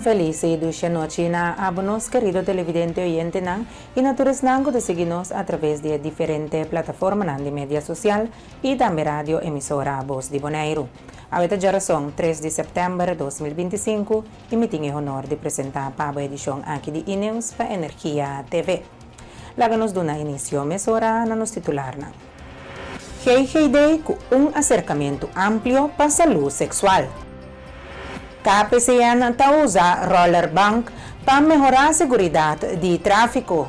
feliz e dulce noche na abonos, querido televidente oyente nan, y naturales nan de seguirnos a través de diferentes plataformas nan de media social y también radio emisora Voz de Bonaire. Ahorita ya son 3 de septiembre de 2025 y me tengo el honor de presentar para la edición aquí de INEUS para Energía TV. Láganos de una inicio emisora na nos titular nan. Day con un acercamiento amplio para salud sexual. KPCN está usa roller bank para mejorar a seguridad de tráfico.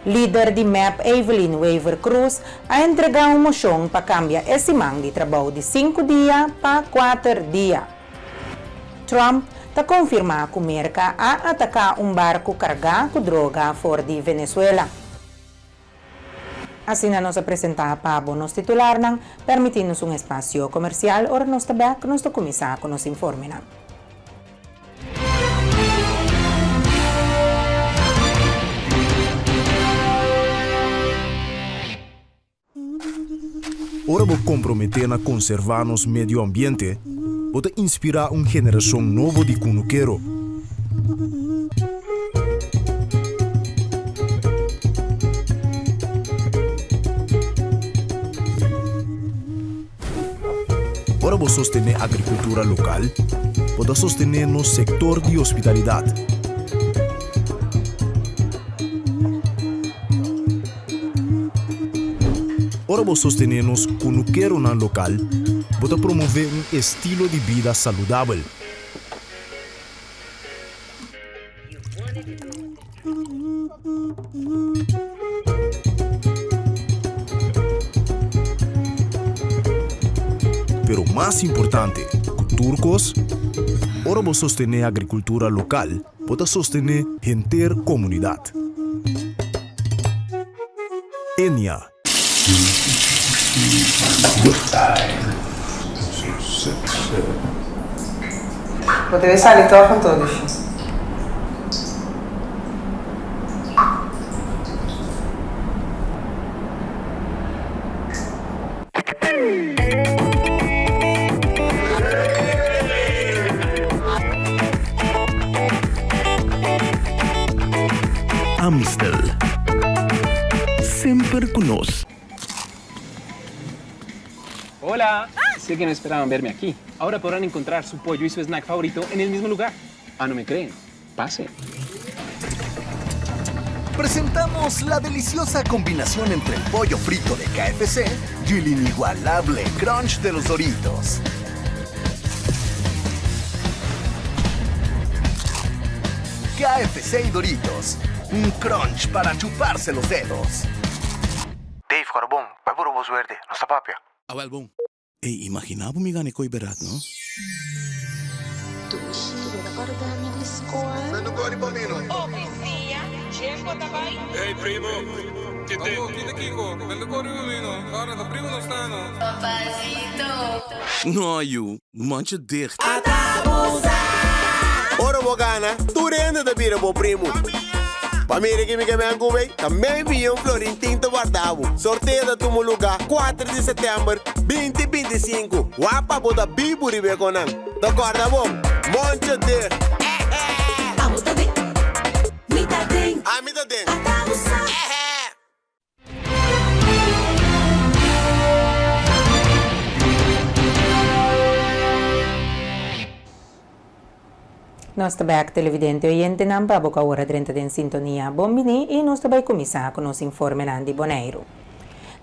Líder de MAP Evelyn Weaver Cruz ha entregado uma moção para cambiar esse semana de trabalho de 5 dias para 4 dias. Trump está confirmando que o mercado a atacar barco carregado com droga fora de Venezuela. Assim, nós apresentamos para o nosso titular, permitindo-nos espaço comercial, ora nós também nós começar com os informes. Ora vou comprometer a conservar nosso meio ambiente, vou inspirar uma geração nova de cunuqueiro. Ora vou sostener a agricultura local, vou sostener no setor de hospitalidade. Ora vou sostener nos cunuqueiro na local, vou promover um estilo de vida saudável. Pero mais importante, turcos, ora vou sostener a agricultura local, vou sostener a comunidade. Enya. Poderia sair com todos. Amstel. Sempre conosco. Hola, sé que no esperaban verme aquí. Ahora podrán encontrar su pollo y su snack favorito en el mismo lugar. Ah, ¿no me creen? Pase. Presentamos la deliciosa combinación entre el pollo frito de KFC y el inigualable crunch de los Doritos. KFC y Doritos, un crunch para chuparse los dedos. Dave, Carbón, vai por voz verde, não está papia. Awel bom. Ei, imaginava me gane koi berat, no? Ehi primo, che te? Chi Kiko? Nel cuore umino, guarda, da primo non stanno. Papacito. No, you, mancha dicht. Ora Bogana, tu rende da bira bo primo. Pamiri que me angube, também vi florim tinto guardavo. Sorteio da tumo lugar 4 de setembro 2025. Wapa boda biburi beconan. Da guarda bom, monte de. Amuta de. Mita de. Amida de. Atabusa. Nós também, televidente oyente, não para boca hora 30 de sintonia Bombini e nós também começar com os informes de Bonaire.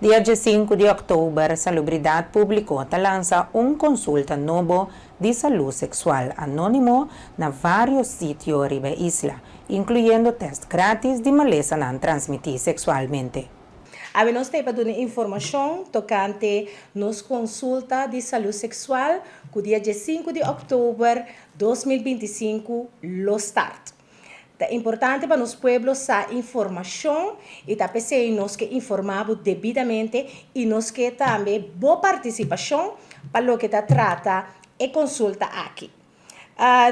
Dia 5 de outubro, a Salubridade publicou e lança consulta novo de saúde sexual anônimo na vários sítios riba isla, incluindo teste grátis de maleza não transmitir sexualmente. Nós temos uma informação tocante nos consulta de saúde sexual que dia 5 de outubro de 2025 lo start. É importante para os pueblos essa informação e também nós que informamos devidamente e nós que também boa participação para o que trata e consulta aqui.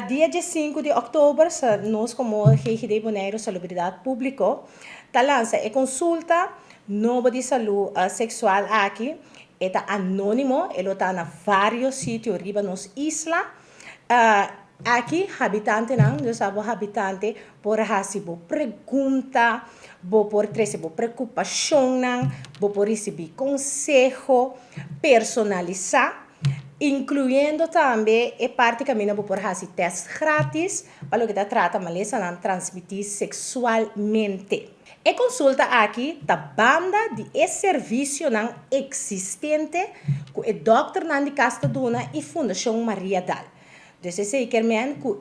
Dia 5 de outubro, nós como GGD Bonaire Salubridade Público, lança e consulta novo de saúde sexual aqui, é anônimo, ele está em vários sítios riba nos isla, Aqui, habitante não, eu sabo habitante por receber pergunta, por trazer preocupação não, por receber conselho, personalizar, incluindo também a parte que mina por fazer teste grátis para o que trata maleza não transmitir sexualmente. E consulta aqui da banda de serviço não existente com o Dr. Nandi Castaduna e Fundação Maria Dal. Então, esse que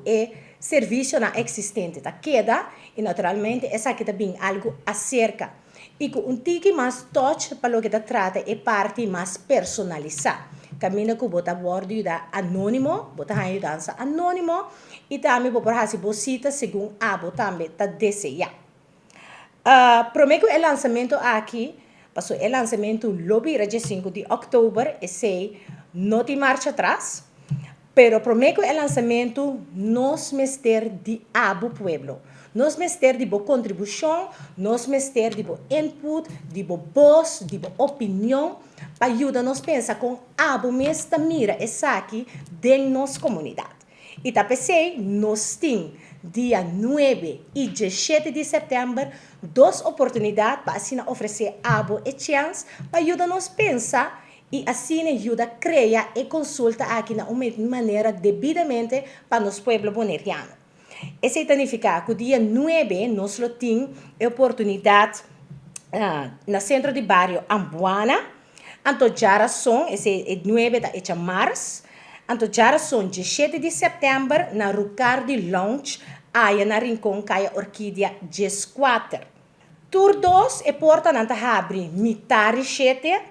é serviço não existente da queda e naturalmente essa aqui também algo acerca e com tique mais touch para o que trata é parte mais personalizada. Camina com bota bordo da anônimo, bota ajudança anônimo e também por fazer bolsita segundo abo também tá desejar. Prometo o lançamento aqui, passou o lançamento lobby dia 5 de outubro, e sei, não tem marcha atrás, pero prometo o lançamento nos mester de abo pueblo, nos mester de boa contribuição, nos mester de boa input, de boa voz, de boa opinião, para ajudar nos pensar com abo mesta mira essa aqui dentro nossa comunidade. E tá pensei, nós temos dia 9 e 17 de setembro, duas oportunidades para assim oferecer abo e chance para ajudar-nos a pensar e assim ajuda a criar e consulta aqui na uma maneira devidamente para nosso povo boneriano. Esse significa que o dia 9 nós temos a oportunidade no centro de bairro Ambuana, então já são, esse é 9 de março, então já são 17 de setembro na Rucardi Lounge, aí na Rincón, Caia Orquídea 14. Tour 2 é porta na abre mitari 7,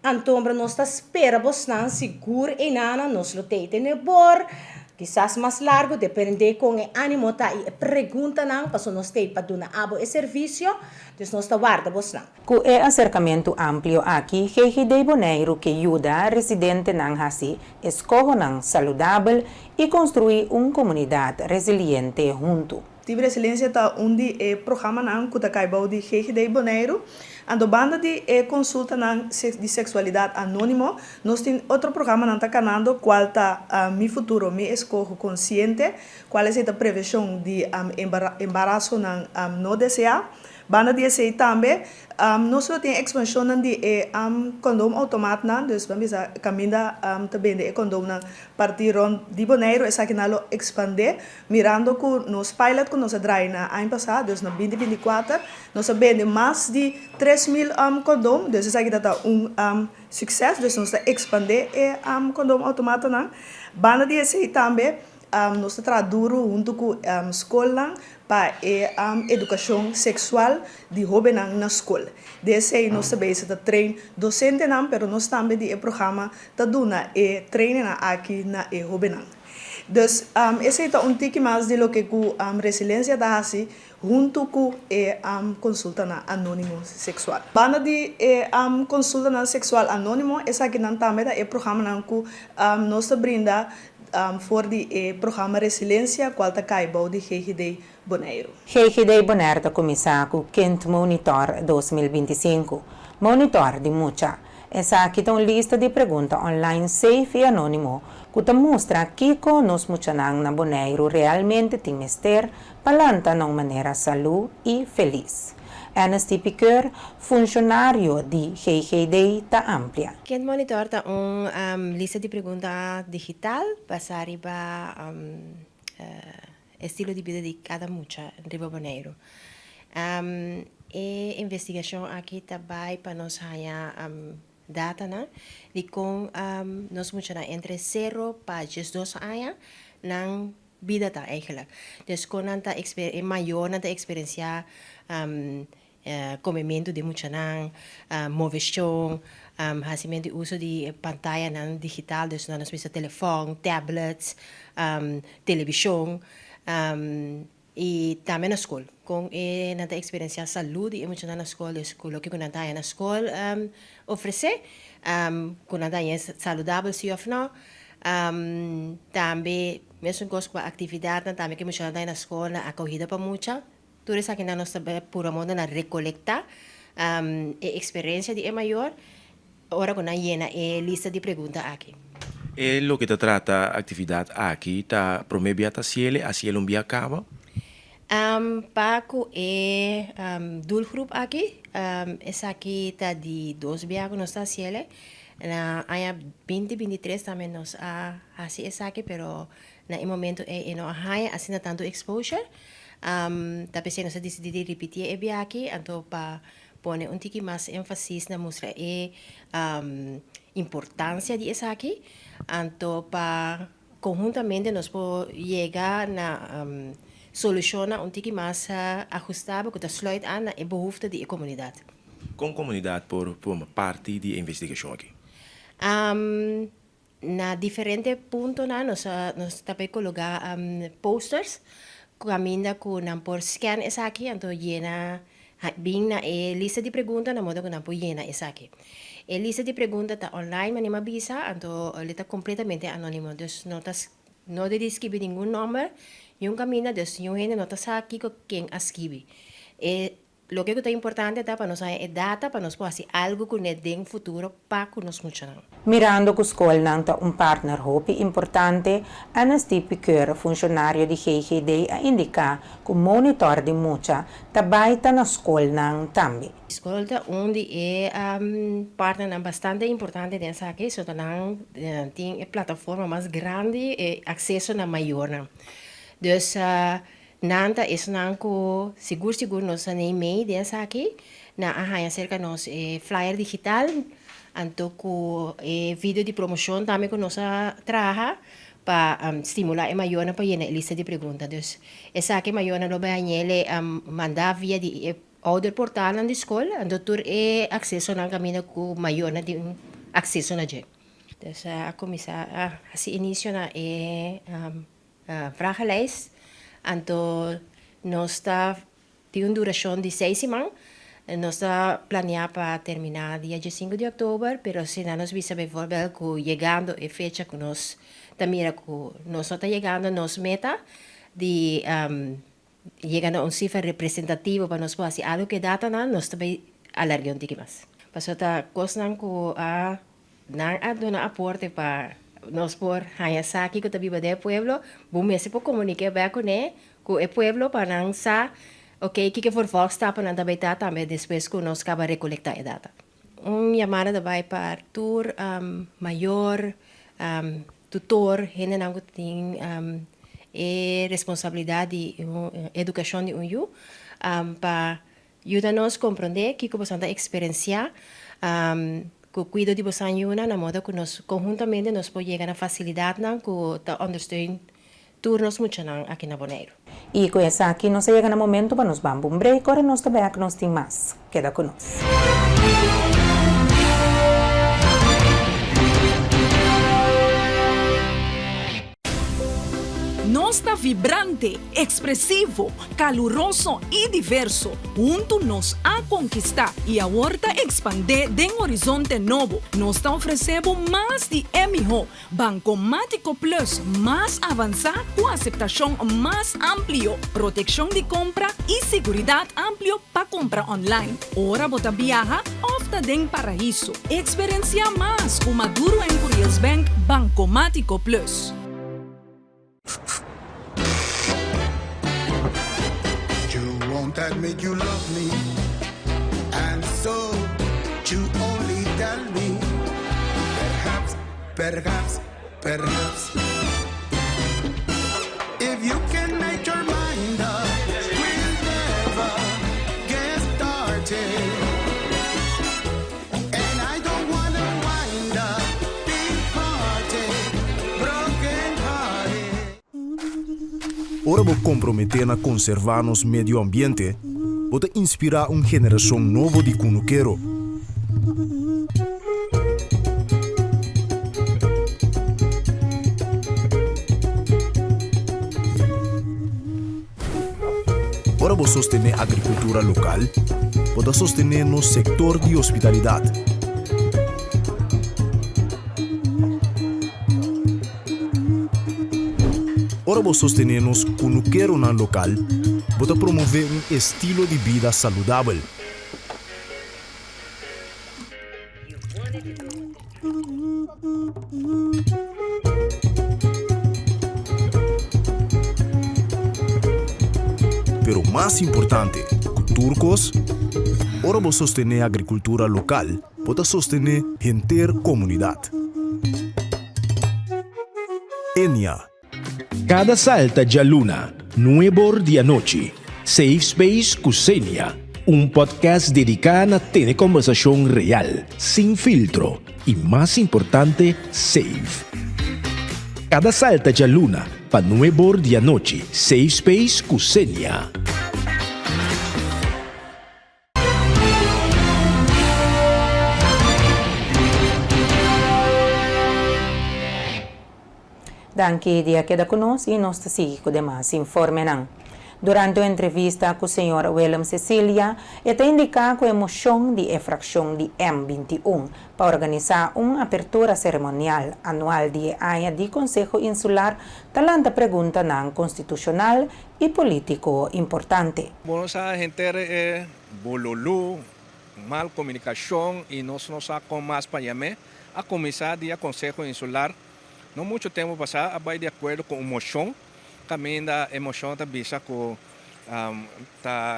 então nós esperamos não seguro e nana nós lutete nebor, quizás mais largo, depende com o ânimo tá e pergunta não, para nós ter para dar abo e serviço, então nós tá guarda vos não. Com o acercamento amplo aqui, GGD Bonaire que ajuda residente não assim, escolher não saudável e construir uma comunidade resiliente junto. Tive resiliência tá onde programa não que tá caibau de GGD Bonaire, ando banda de consulta não de sexualidade anônimo, nós tem outro programa não tá canando qual tá mi futuro, mi escolho consciente, qual é a prevenção de embaraço não desejado. Banda de esse também, nós temos expansão de condom automático, então vamos caminhar também de condom na partir de Bonaire, essa que nós expandir, mirando que nos pilot que nós trabalhamos na ano passado, então na 2024, nós vendemos mais de 3.000 condom, então essa que está sucesso, então nós expandir condom automático, banda de esse também, nós trabalhamos junto com a escola para a educação sexual de jovens na escola. Desse nós também treino docente, mas nós também de programa duna treino aqui na jovens. Então, esse é tique mais de lo que a resiliência da assim junto com a consulta anônimo sexual. Banda de consulta sexual anônimo, essa aqui também é programa que nós brinda voor die programma Resiliência, qual está caibau de GGD Bonaire. GGD Bonaire está começando com o Quinto Monitor 2025. Monitor de mucha. Essa aqui é uma lista de perguntas online safe e anônimo que mostra que nos muchanang na Bonaire realmente tem mester palanta de maneira saludo e feliz. Anastie Piqueur, funcionário de GGD, está ampla. Quem monitor está lista de perguntas digital para estilo de vida de cada mucha em Rio Bonaire. E investigação aqui também para nós ganhar data de como nós mucha entre 0 para 12 anos na vida tá eigenlijk. Dus kon nanta maior nanta experiência comimento de mucha nang, movição, fazimento de uso de pantalla nang digital, dus nós precisa telefone, tablets, televisão, e também na escola. Com nanta experiência saúde e mucha na escola, escola que nanta na escola oferecer, com nanta é saudável se ou não. Também mesmo com a atividade também que mucha na escola acolhida para mucha. Tudo isso aqui na nossa pura moda na recolectar a experiência de maior. Agora quando llena a lista de perguntas aqui. Lo que te trata actividad aquí, ta promebia ta ciele, a cielo un acaba. Paco doelgroep aqui. Essa aqui está de 2 viagens nos está ciele. Na aya 2023 também nos assim essa aqui, pero na momento não há assim tanto exposure. Tá pensando se decidir repetir e viagem, então para pôr tiki mais ênfase na mostra importância de essa aqui, então para conjuntamente nós podemos chegar na solucionar tiki mais ajustável que sluit aan na behoefte da comunidade. Com comunidade por uma parte de investigação aqui. Na diferente pontos nós também colocar posters caminha com não por scan essa aqui, então llena bem na lista de perguntas na modo que não pode llena essa aqui. A lista de perguntas está online, mas não avisa, então ele está completamente anônimo, então não de escrever nenhum número, e caminho, então não gente não está aqui com quem escreve. Lo que é importante é para nós é data para nós fazer algo com ele no futuro para que nós funcionar. Mirando que a escola não partner hopi importante, Ana Stipe Keur, funcionário de GGD, a indicar que o monitor de mucha também na escola também. A escola onde é partner bastante importante nessa aqui, só tem a plataforma mais grande e acesso na maior. Então, nanta is nanko seguro nos anime dessa aqui na arranha cerca nos flyer digital anto com vídeo de promoção também que nós trabalha para estimular a maior para a lista de perguntas. Então, essa aqui maior não vai mandar via de outro portal na escola, então ter acesso na caminho com maior de acesso na gente. Então, a começar assim início na vragenlijst. Então, nós está tem uma duração de 6 semanas. Nós está planeado para terminar dia 5 de outubro, mas se não nos visa por exemplo, que chegando a fecha que nós também nós está chegando nos meta de chegando a uma cifra representativa para nós fazer algo que data nós também alargar um pouquinho mais. Mas está costando que não aporte para nós por essa aqui que também é pueblo, vamos se por comunicar bem com o pueblo para não sa, ok, que for fox está para não também também depois que nós acaba recolectar a data. Chamada também para tour maior, tutor, gente não tem responsabilidade de educação de para ajudar-nos a compreender que você está experienciar que cuido de você na modo que nós conjuntamente nós podemos chegar na facilidade que está understanding turnos muito aqui na Bonaire. E com essa aqui nós chega no momento para nos vamos um break, agora nós também que nós tem mais. Queda conosco. Nós está vibrante, expressivo, caluroso e diverso. Junto nos a conquistar e a horta expandir de um horizonte novo. Nós está oferecendo mais de MHO, Bancomático Plus, mais avançado com aceitação mais amplo, proteção de compra e segurança amplo para compra online. Ora bota viaja, ofta den paraíso. Experiencia mais com Maduro em Curious Bank Bancomático Plus. That made you love me, and so you only tell me, perhaps, if you can make your mind up, we'll never get started, and I don't wanna wind up big hearted, broken hearted. Ora vou comprometer na conservar nos medio ambiente, pode inspirar uma geração nova de cunuquero. Ora vou sostener a agricultura local, pode sostener no sector de hospitalidade. Ora vou sostener-nos cunuquero na local, para promover um estilo de vida saudável. más importante, turcos, ahora vos sostener agricultura local, para sostener gente comunidad. Enya. Cada salta de luna, nuevo de noche. Safe Space Kusenia, un podcast dedicado a tener conversación real, sin filtro y más importante, safe. Cada salta de luna, pa nuevo de noche. Safe Space Kusenia. Danke dia queda conosco e nós seguimos com mais informes. Durante a entrevista com o senhor William Cecilia, ele indicou a emoção de infração de M21 para organizar uma abertura cerimonial anual de área de Conselho Insular, talanta pergunta não constitucional e político importante. Vamos a gente bololu, mal comunicação e nós com mais para a começar de Conselho Insular. Não muito tempo passado, vai de acordo com a emoção. Também da emoção também com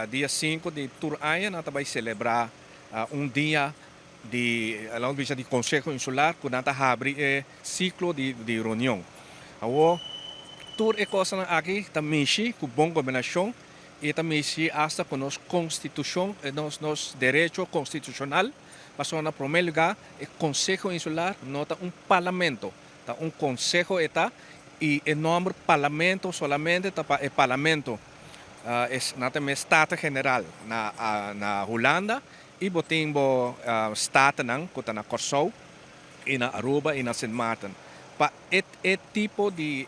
dia 5 de Turaya, nós vai celebrar dia de Conselho Insular, que nós abre ciclo de reunião. O tur é coisa aqui também com boa governação e também hasta com nossa constituição, nosso direito constitucional. Passou na primeiro lugar, o Conselho Insular nota parlamento. Conselho está e o nome parlamento solamente está para o parlamento é Estado General na Holanda e botimbo Estado que está na Curaçao e na Aruba e na Sint Maarten. Para esse tipo de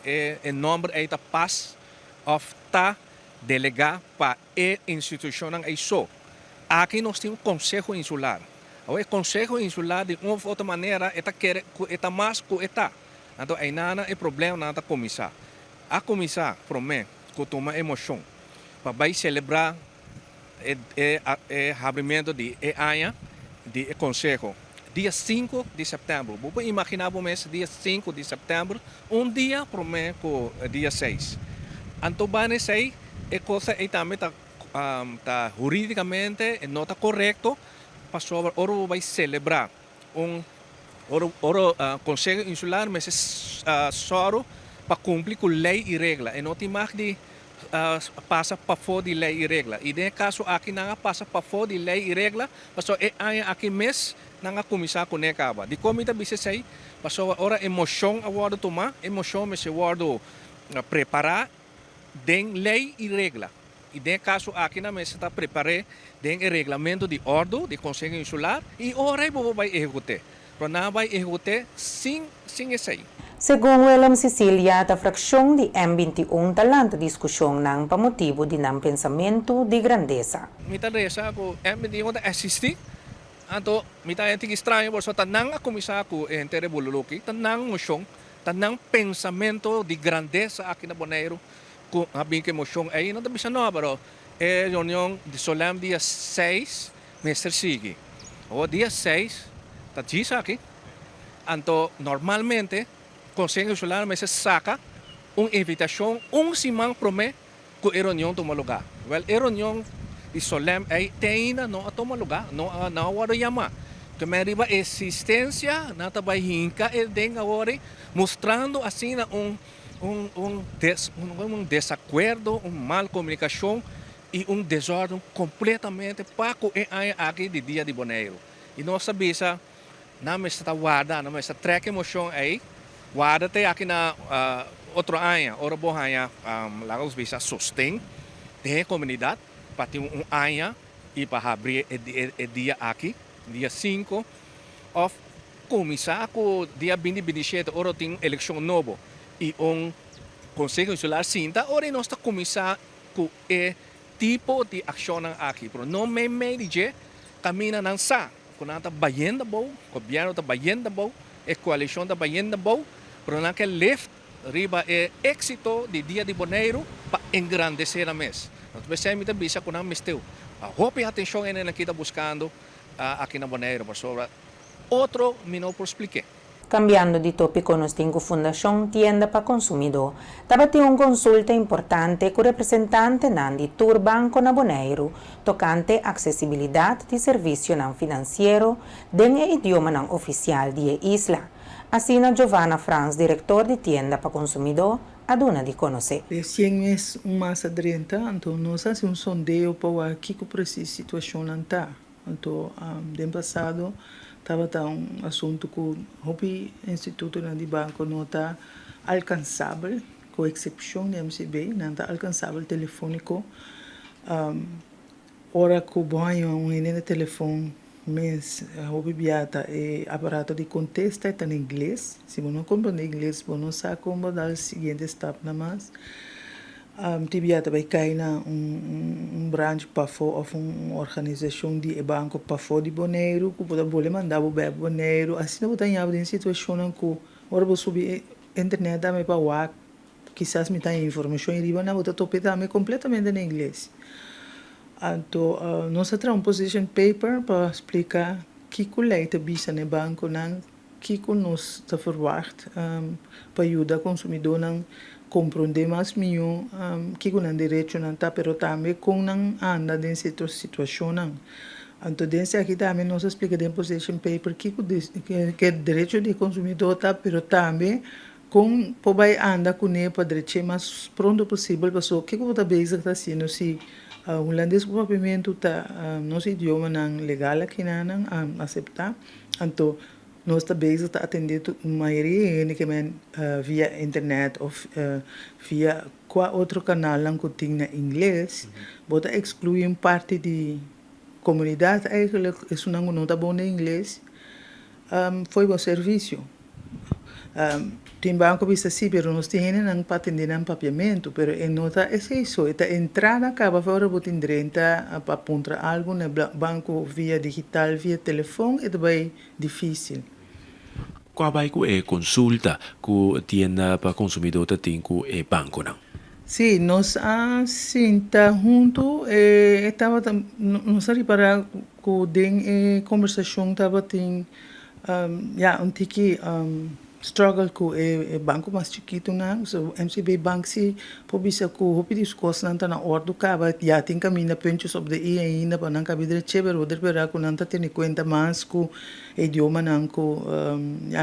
nome é pas of ta delegar para a instituição é só. Aqui nós temos Conselho Insular. O Conselho Insular de uma ou outra maneira está mais que está. Então, aí nada é problema nada começar. A começar, promete, que toma emoção, para celebrar o abrimento de AIA, de Conselho, dia 5 de setembro. Vou imaginar o mês, dia 5 de setembro, dia promete com dia 6. Então, vai ser a coisa aí também está juridicamente não está correto, para sobre ora vai celebrar Conselho Insular, mas só para cumprir com lei e regra. E não tem mais de passar para fora de lei e regra. E nesse caso, aqui não passa para fora de lei e regra, mas aqui mês não começar com a caba. De como está bisa sei, passou agora emoção agora tomar, emoção mas agora preparar den lei e regra. E nesse caso, aqui na mesa está preparar den regulamento de ordem do Conselho Insular e ora vai executar. Não vai executar sem isso aí. Segundo William Cecilia, a fração de M21 talanta discussão não para motivo de não pensamento de grandeza. Mita resa ko M21 assistir, então mita é estranho porque tá não começar com entre boluluki, tá não moção, tá não pensamento de grandeza aqui na Bonaire, com a bem que moção aí não tá bisa não, pero é reunião de solene dia 6, Mr. Sigi. O dia 6 tá disso aqui. Então, normalmente, o Conselho Insular me saca uma invitação, semana promete que a reunião toma lugar. Well, a reunião de solene aí ainda não toma lugar, não vai chamar. Que me arriba a existência, não vai hincar, agora mostrando assim um desacordo, uma mal comunicação e desordem completamente para que aqui de dia de Bonaire. E nós sabemos não está guarda, não está treca emoção aí, guarda até aqui na outra área, ora boa área, lá os bisa sustém de comunidade para ter área e para abrir o dia aqui, dia 5, of começar com dia 27, ora tem eleição nova e Conselho Insular sinta, ora nós está começar com o tipo de ação aqui, pero não me dizer caminha não sa. Quando está baiando bom, o governo está baiando bom, a coalição está baiando bom, pero não que left riba é êxito de dia de Bonaire para engrandecer a mês. Então, você me bisa com a misteu. A roupa e atenção é que está buscando aqui na Bonaire, para sobre outro, não por explicar. Cambiando de tópico, nos tengo Fundación Tienda para Consumidor. Tabati un consulta importante con representante Nandi Tour Banco na Bonaire, tocante accesibilidad de servicio nan financiero den idioma nan oficial de isla. Así na Giovanna Franz, director de Tienda para Consumidor, aduna de conocer. Recién mes mais adiante, então nós fazemos sondeo para que precisa situação não está. Então, ano passado estava assunto que o Instituto de Banco não está alcançável, com exceção do MCB, não está alcançável telefônico. Ora que o banho um telefone, mas o bibiata é aparato de contesta está em inglês. Se você não compreende inglês, você não sabe como dar o seguinte step na mais. Tibiata vai cair na branch PAFO ou uma organização de banco PAFO de Bonaire, que pode mandar o bebê Bonaire. Assim não tem nada em situação em que ora você subir internet também para o quizás me tem informação e riba na outra tope também completamente em inglês. Então nós temos um position paper para explicar que leite bisa no banco não que nos está verwacht para ajudar o consumidor não compreender mais melhor que não direito não tá, pero também com não anda dentro de situação não. Então dentro aqui também nós explicamos em position paper que direito do consumidor tá, pero também com poder andar com ele para direito mais pronto possível, porque que o tá basic está sendo se holandês com papimento tá nosso idioma não legal aqui não aceitar, então nós também está atendendo a maioria que via internet ou via qual outro canal que tem na inglês, bota excluir parte de comunidade eigenlijk isso não está bom em inglês, foi bom serviço. Tem banco vista sim, pero nós temos não para atender não papiamento, pero em nota é isso, a entrada acaba fora botar direita para apontar algo no banco via digital, via telefone, é bem difícil. Qual é a consulta que a Tienda para Consumidor tem com o banco não? Sim, nós tá junto, estava nós para que conversação estava tem tique struggle com o banco mais chiquito não, so MCB Bank se pobisa com o pedido cost não tá na ordem acaba já tem caminho ponto sobre de ainda para não caber de cheber ou de para com não tá tendo conta mais com idioma não com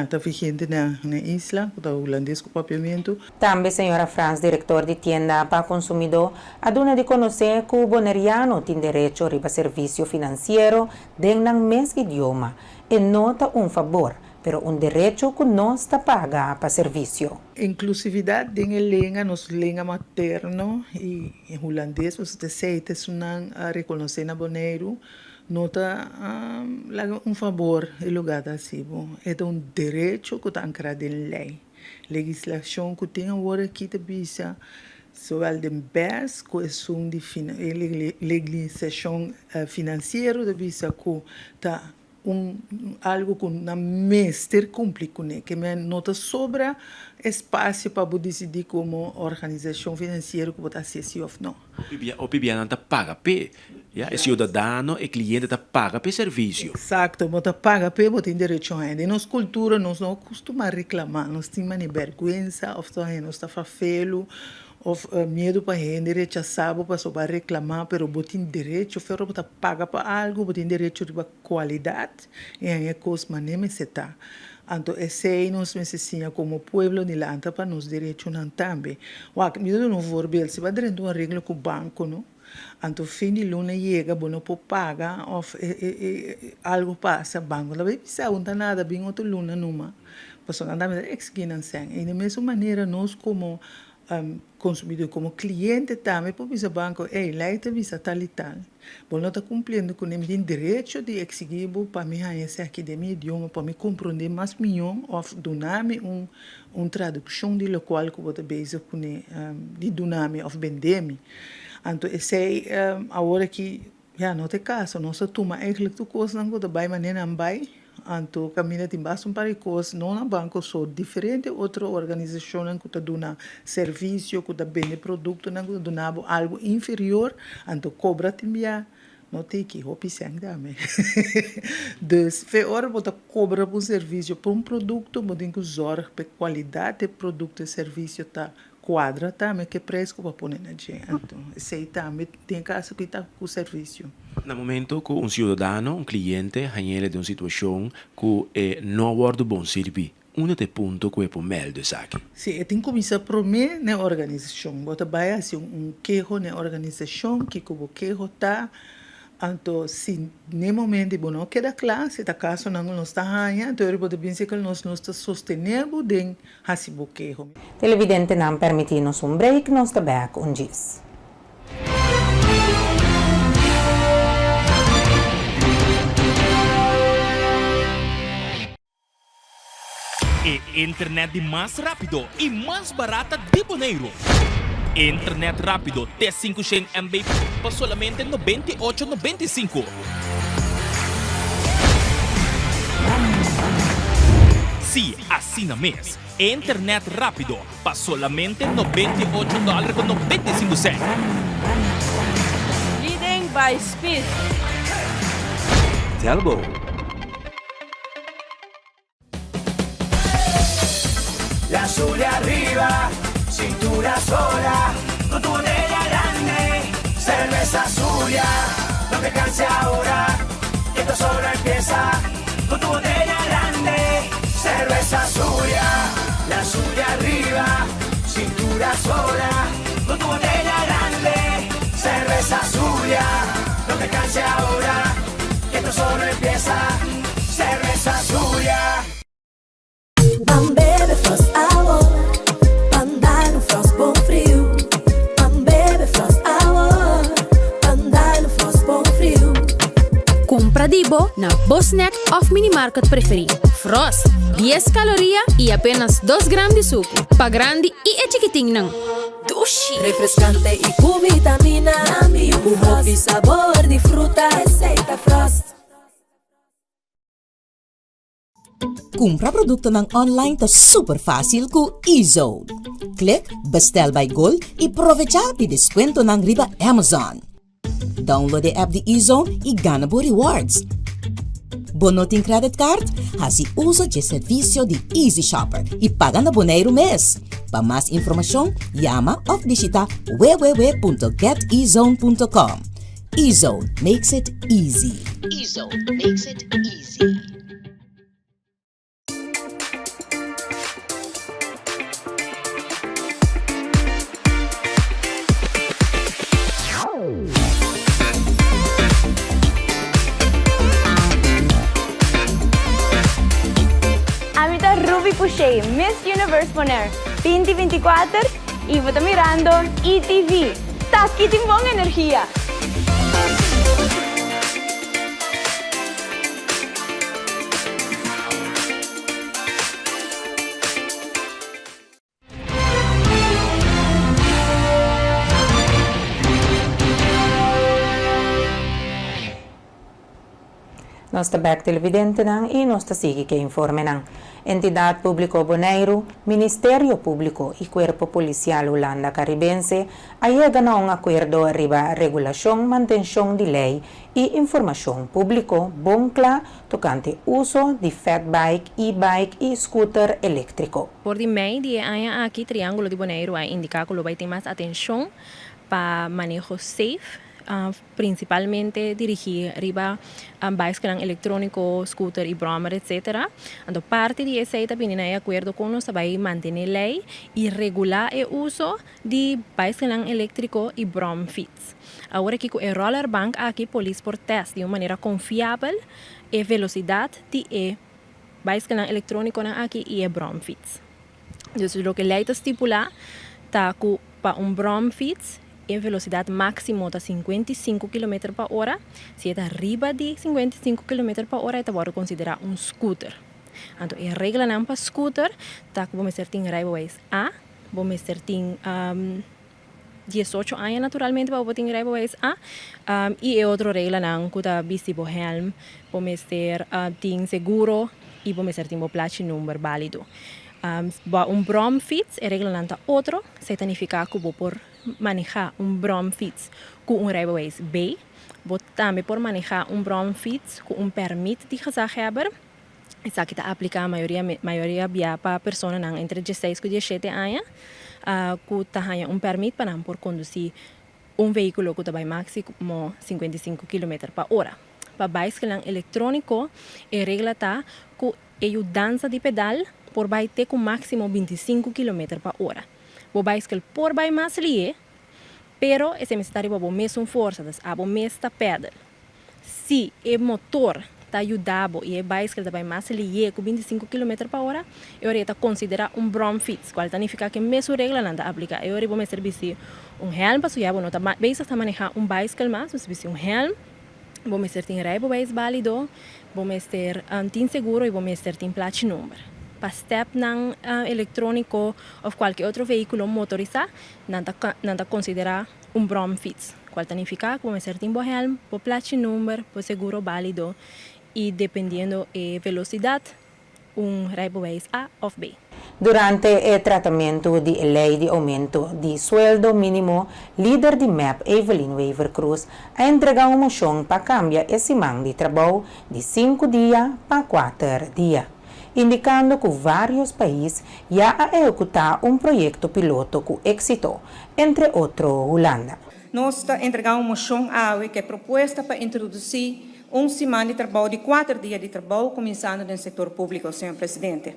tá vigente na isla com o holandês com papiamento. Também senhora Franz, diretor de Tienda para Consumidor, aduna de conhecer que o boneriano tem direito a riba serviço financeiro dentro do mesmo idioma e nota favor, pero direito que não está paga para serviço. Inclusividade tem língua, nossa língua materna e em holandês, você aceita isso não reconhecer na Bonaire, nota favor em lugar assim, é direito que está ancrado em lei, legislação que tem agora aqui da bisa, zowel de BES, questão de legislação financeira da bisa que está algo que na mestre complica, né? Que me nota sobra espaço para decidir como organização financeira que pode ser ou não. O PBA não paga pe, o cidadão, o cliente paga pe serviço. Exato, bota paga pe, bota direito a ainda. Nossa cultura nós não costumamos reclamar, nós temos vergonha, ou nós está fazendo ou medo para gente rechazado para só para reclamar, pero botin direito, ferro para pagar para algo, botin direito de qualidade e aí coisa maneira se tá. Então esse aí nós necessitamos como povo de lá para nos direitos não também. O que me dá um exemplo, se vai dentro uma regra com o banco, não? Então fim de luna chega, bom não pode pagar, ou algo passa, banco não vai precisar não nada, bem outra luna numa, pessoa não dá mais exigência sem. E da mesma maneira nós como consumidor, como cliente também, por visa banco, leite visa tal e tal. Bom, não está cumprindo com o direito de exigir para mim esse aqui de meu idioma, para me compreender mais melhor, ou donar-me tradução de local que eu vou beijar com de donar-me, ou vender-me. Então, esse agora que, não tem caso, nós tomamos eigenlijk tudo coisa, não vou dar maneira não vai. Então, caminha tem bastante para coisas, não na banco só diferente outra organização que está dando serviço, que está vendendo produto, que está dando algo inferior, então cobra também não tem que opção também. Dus, veel hora você cobra por serviço, por produto, você tem que zorgar pela qualidade do produto e serviço tá quadra também que preço que vai pôr na gente. Então, isso aí também tem que aceitar o serviço. No momento que um cidadão, um cliente, hanhele de uma situação que não aborda bom serviço, dos pontos que é por meio de saque. Sim, tem que começar por mim na organização. Você vai assim queijo na organização que o queijo está. Então, se no momento você não queda claro, se está caso não está ganhando, então você pensa que nós não está sustentando de fazer o queijo. Televidente não permitimos break, nós está back gis. E internet de mais rápido e mais barata de Bonaire. Internet rápido T500 MB por solamente 98,95. Sim, assina mês. Internet rápido por solamente $98,95. Leading by speed. Telbo. La Zulia arriba, cintura sola, con tu botella grande, cerveza Zulia, no te canses ahora, que esto solo empieza, con tu botella grande, cerveza Zulia, la Zulia arriba, cintura sola, con tu botella grande, cerveza Zulia, no te canses ahora, que esto solo empieza, cerveza Zulia. Mam bebe Frost Hour, andar no Frost bom frio. Mam bebe Frost Hour, andar no Frost bom frio. Compra Dibo na Bosnack of Minimarket preferido. Frost, 10 calorias e apenas 2 gramos de suco. Pa grande e é chiquitinho não. Dushi. Refrescante e com vitamina. Com hop e sabor de fruta. Receita Frost. Compra produto ng online ta super fácil ku eZone. Click Bestel by Gold e aprovecha di descuento ng riba Amazon. Download the app di eZone e gana bo rewards. Bonoting credit card, hasi uso de servicio di Easy Shopper e paga na Bonaire mês. Pa mas informasyon, llama o visita www.getezone.com. eZone makes it easy. eZone makes it easy. Amita Ruby Puche, Miss Universe Bonaire 2024 y vota mirando ETV. Taki timbong energía. Nós está back televidente nang e nós está sigue que informe nang Entidade Público Bonaire, Ministério Público e Cuerpo Policial Holanda Caribense llegan a un acuerdo arriba regulación, mantención de ley y información público boncla tocante uso de fatbike, e-bike y scooter eléctrico. Por de meio de año aquí Triángulo de Bonaire a indicar que lo vai ter mais atenção para manejo safe. Principalmente dirigir arriba bicicleta electrónico, scooter y brommer, etc. Então, parte de essa também é acordo com nós vai manter a lei e regular o uso de bicicleta elétrico e brom fits. Agora que o roller bank aqui polícia por teste de uma maneira confiável a velocidade de bicicleta electrónico aqui e brom fits. Então, o que a lei estipula tá para brom fits em velocidade máxima de 55 km por hora. Se está arriba de 55 km por hora, está pode considerar scooter. Então, a regra não para scooter, tá que vamos ter rijbewijs A, vamos ter 18 anos naturalmente para ter rijbewijs A, e outra regra não que tá vestido helm, vamos ter seguro e vamos ter placa número válido. Brom fits, a regra não tá outro, significa que vou por manejar bromfiets com rijbewijs B. Você também pode manejar bromfiets com permit de gezaghebber. Isso aqui está aplicado a maioria para pessoas entre 16 e 17 anos. Que tem permit para por conduzir veículo que vai máximo 55 km por hora. Para bicicleta eletrônico, a regra está que a dança de pedal por vai ter com máximo 25 km por hora. O bicicleta por vai mais lié, pero esse necessário para mesmo força, a mesma pedal. Se o motor está ajudando e a bicicleta vai mais lié com 25 km por hora, eu iria considerar bromfiets, qual significa que mesmo regra não está aplicada. Eu iria servir helm para sujar, não está bem manejar bicicleta mais, servir helm. Vamos ter rijbewijs válido, vamos ter seguro e vamos ter placa número. Para step eletrônico ou qualquer outro veículo motorizado, não está considerado bromfiets. Qual significa que vamos ter helm, placa número, seguro válido e dependendo da velocidade, rijbewijs A ou B. Durante o tratamento da lei de aumento de sueldo mínimo, líder de MEP, Evelyn Weaver Cruz, ha entregado uma moção para cambiar esse semana de trabalho de 5 dias para 4 dias, indicando que vários países já executaram projeto piloto com êxito, entre outros Holanda. Nós entregamos uma moção que é proposta para introduzir semana de trabalho de 4 dias de trabalho, começando no setor público, senhor presidente.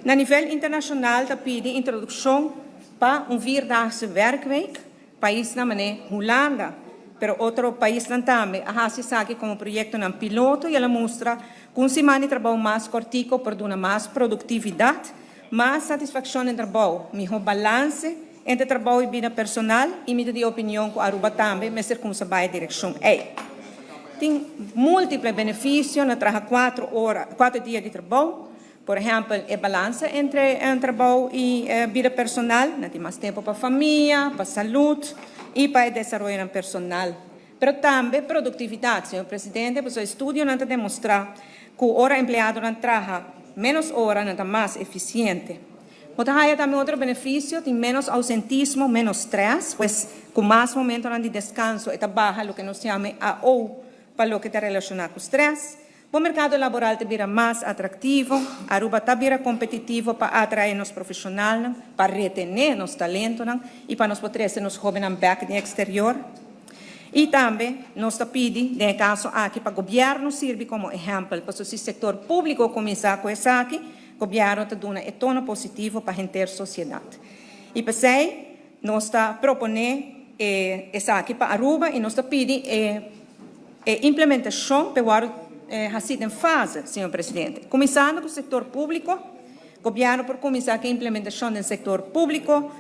Na nível internacional, está pedindo introdução para vierdaagse werkweek, país na mané Holanda, pero outro país também, a se aqui como projeto na piloto e ela mostra que semana de trabalho mais cortico produz mais produtividade, mais satisfação no trabalho, melhor balance entre trabalho e vida personal e medida de opinião com a Aruba também, mas com a direção tem múltiplos benefícios na trabalhar 4 dias de trabalho. Por exemplo, a balança entre trabalho e vida personal, não tem mais tempo para a família, para a saúde e para o desenvolvimento personal. Mas também produtividade, senhor presidente, o estudo não demonstra que a hora empregada não trabalha menos horas, não está mais eficiente. Mas há também outro benefício, tem menos ausentismo, menos estresse, pois com mais momentos de descanso, está baixa o que nós chamamos para o que está relacionado com o estresse. O mercado laboral está mais atrativo, a Aruba está competitivo para atrair os profissionais, para reter os talentos e para nos poder ser os jovens back no exterior. E também nós está pedindo, no caso aqui, para o governo servir como exemplo, para o setor público começar com isso aqui, o governo está dando um retorno positivo para a sociedade. E para isso, nós está propondo isso aqui para a Aruba e nós está pedindo implementação para assim em fase, senhor presidente. Começando com o setor público, o governo por começar com a implementação do setor público,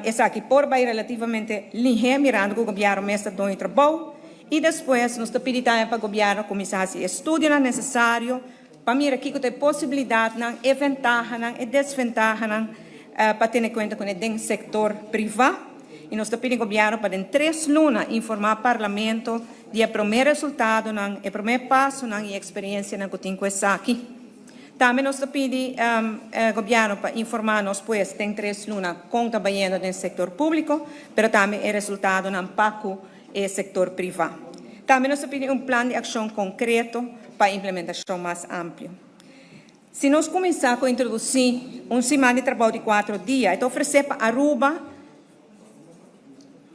essa aqui por vai relativamente ligeiro, mirando que o governo está dando trabalho, e depois nós pedimos também para o governo começar a estudar necessário, para mirar aqui que tem possibilidade, e vantagem e desvantagem para ter em conta com o setor privado, e nós pedimos ao governo para em 3 lunas informar o parlamento de primeiro resultado, o primeiro passo e experiência que tem com isso aqui. Também nós pedimos ao governo para informar-nos, pois, tem 3 lunas com trabalhando no setor público, mas também o resultado não pago no setor privado. Também nós pedimos plano de ação concreto para a implementação mais ampla. Se nós começarmos a introduzir semana de trabalho de 4 dias, então oferecer para a Aruba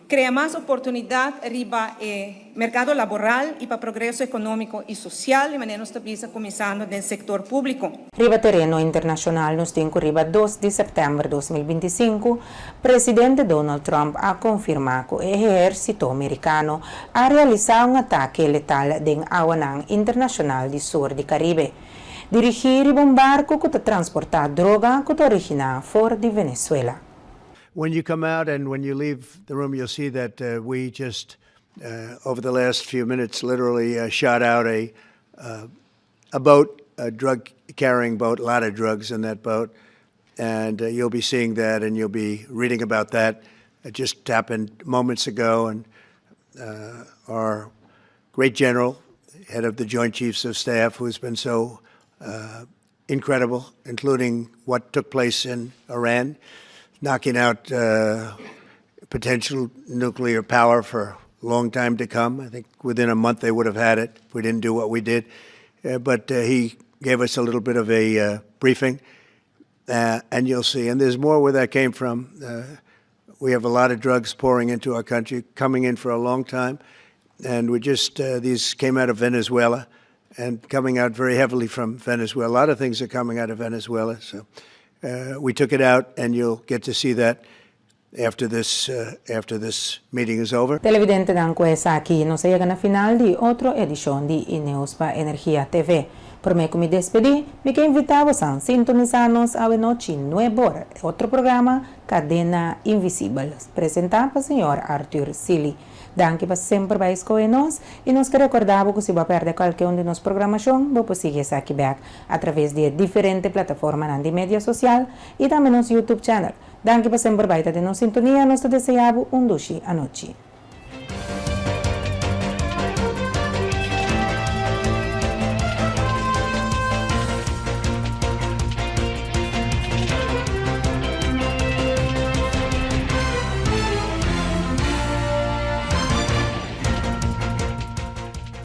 criar mais oportunidade para o mercado laboral e para o progresso econômico e social, de maneira que nós começando no setor público. Riba terreno internacional nos tem riba 2 de setembro de 2025, presidente Donald Trump ha confirmado que o exército americano ha realizado ataque letal em aguanang internacional do sul do Caribe. Dirigir um barco que transporta droga que origina fora de Venezuela. When you come out and when you leave the room, you'll see that we just, over the last few minutes, literally shot out a boat, a drug-carrying boat, a lot of drugs in that boat. And you'll be seeing that and you'll be reading about that. It just happened moments ago. And our great general, head of the Joint Chiefs of Staff, who's been so incredible, including what took place in Iran, knocking out potential nuclear power for a long time to come. I think within a month they would have had it if we didn't do what we did. But he gave us a little bit of a briefing, and you'll see. And there's more where that came from. We have a lot of drugs pouring into our country, coming in for a long time. And we just, these came out of Venezuela and coming out very heavily from Venezuela. A lot of things are coming out of Venezuela. So we took it out, and you'll get to see that after this meeting is over. Televidente ng Cuesa aquí nos llega na final di otra edición de Ineospa Energía TV. Por me que me despedí, me que invitamos a sintonizarnos a la noche 9 horas, otro programa Cadena Invisible, presentado por el señor Arthur Silly. Danke para sempre para escucharnos y nos que recordamos que si va a perder cualquier de nuestra programación, vos pues sigues aquí back a través de diferentes plataformas de media social y también nuestro YouTube channel. Danke para sempre para de nos sintonía, nos deseamos un dushi anoche.